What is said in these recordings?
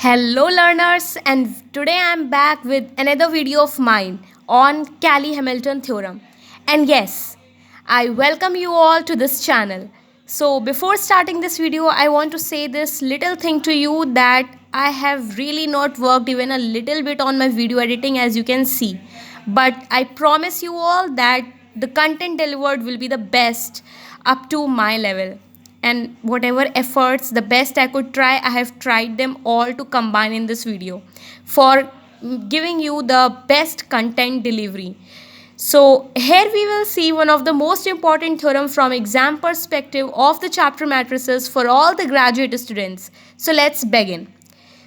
Hello learners, and today I am back with another video of mine on Cayley Hamilton Theorem. And yes, I welcome you all to this channel. So before starting this video, I want to say this little thing to you that I have really not worked even a little bit on my video editing, as you can see. But I promise you all that the content delivered will be the best up to my level, and whatever efforts the best I could try, I have tried them all to combine in this video for giving you the best content delivery. So here we will see one of the most important theorem from exam perspective of the chapter matrices for all the graduate students. So let's begin.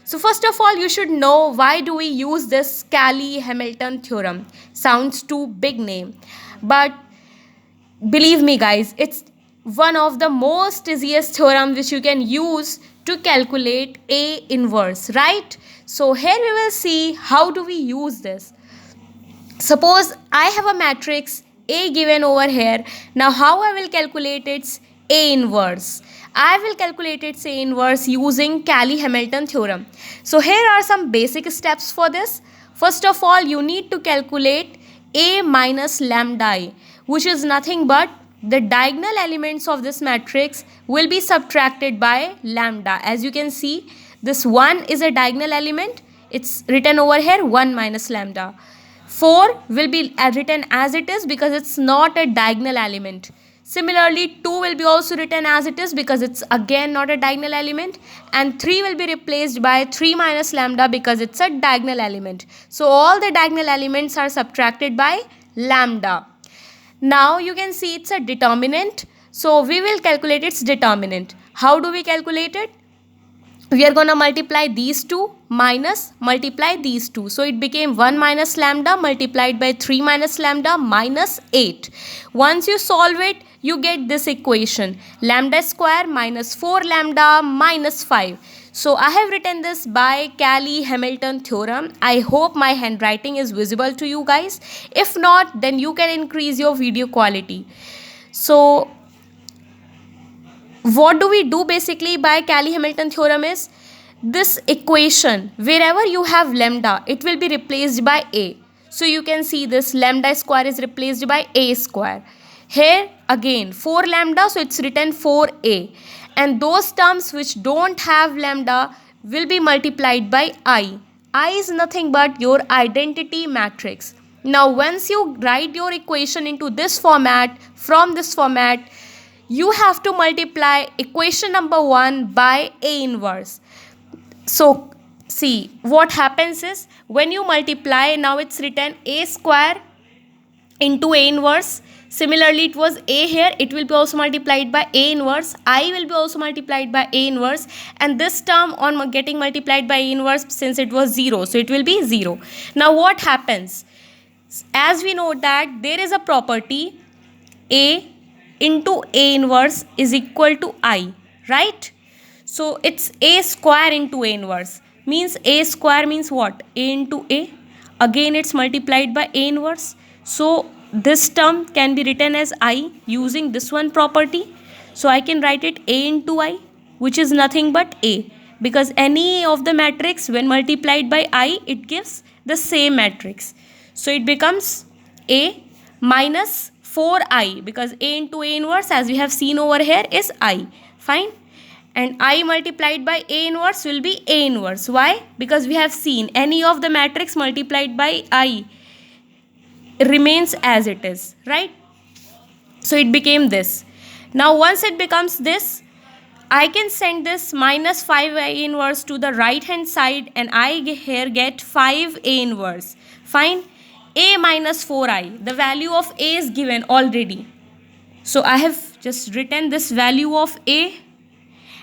So first of all, you should know why do we use this Cayley Hamilton theorem. Sounds too big name, but believe me guys, it's one of the most easiest theorem which you can use to calculate A inverse, right? So here we will see how do we use this. Suppose I have a matrix A given over here. Now how I will calculate its A inverse? I will calculate its A inverse using Cayley Hamilton theorem. So here are some basic steps for this. First of all, you need to calculate A minus lambda I, which is nothing but the diagonal elements of this matrix will be subtracted by lambda. As you can see, this 1 is a diagonal element. It's written over here 1 minus lambda. 4 will be written as it is because it's not a diagonal element. Similarly, 2 will be also written as it is because it's again not a diagonal element, and 3 will be replaced by 3 minus lambda because it's a diagonal element. So all the diagonal elements are subtracted by lambda. Now you can see it's a determinant. So we will calculate its determinant. How do we calculate it? We are going to multiply these two minus multiply these two. So it became 1 minus lambda multiplied by 3 minus lambda minus 8. Once you solve it, you get this equation. Lambda square minus 4 lambda minus 5. So I have written this by Cayley Hamilton theorem. I hope my handwriting is visible to you guys. If not, then you can increase your video quality. So what do we do basically by Cayley Hamilton theorem is this equation, wherever you have lambda, it will be replaced by A. So you can see this lambda square is replaced by A square. Here again 4 lambda, so it's written 4A. And those terms which don't have lambda will be multiplied by I. I is nothing but your identity matrix. Now once you write your equation into this format, from this format, you have to multiply equation number 1 by A inverse. So see what happens is when you multiply, now it's written A square into A inverse. Similarly, it was A here, it will be also multiplied by A inverse. I will be also multiplied by A inverse, and this term on getting multiplied by A inverse, since it was 0, so it will be 0. Now what happens? As we know that there is a property A into A inverse is equal to I, right? So it's A square into A inverse. Means A square means what? A into A. Again it's multiplied by A inverse. So this term can be written as I using this one property. So I can write it A into I, which is nothing but A, because any of the matrix when multiplied by I, it gives the same matrix. So it becomes A minus 4I, because A into A inverse, as we have seen over here, is I. Fine. And I multiplied by A inverse will be A inverse. Why? Because we have seen any of the matrix multiplied by I remains as it is, right? So it became this. Now once it becomes this, I can send this minus 5A inverse to the right hand side, and I here get 5A inverse. Fine. A minus 4I. The value of A is given already. So I have just written this value of A.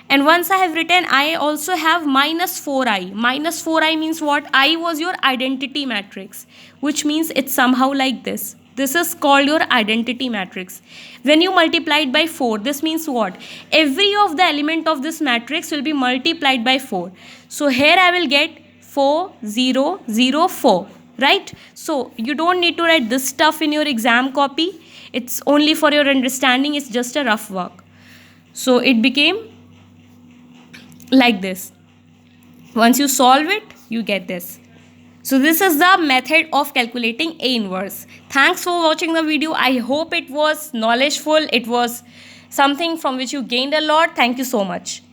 And once I have written, I also have minus 4I. Minus 4I means what? I was your identity matrix, which means it's somehow like this. This is called your identity matrix. When you multiply it by 4, this means what? Every of the element of this matrix will be multiplied by 4. So here I will get 4, 0, 0, 4. Right? So you don't need to write this stuff in your exam copy. It's only for your understanding. It's just a rough work. So it became like this. Once you solve it, you get this. So this is the method of calculating A inverse. Thanks for watching the video. I hope it was knowledgeful. It was something from which you gained a lot. Thank you so much.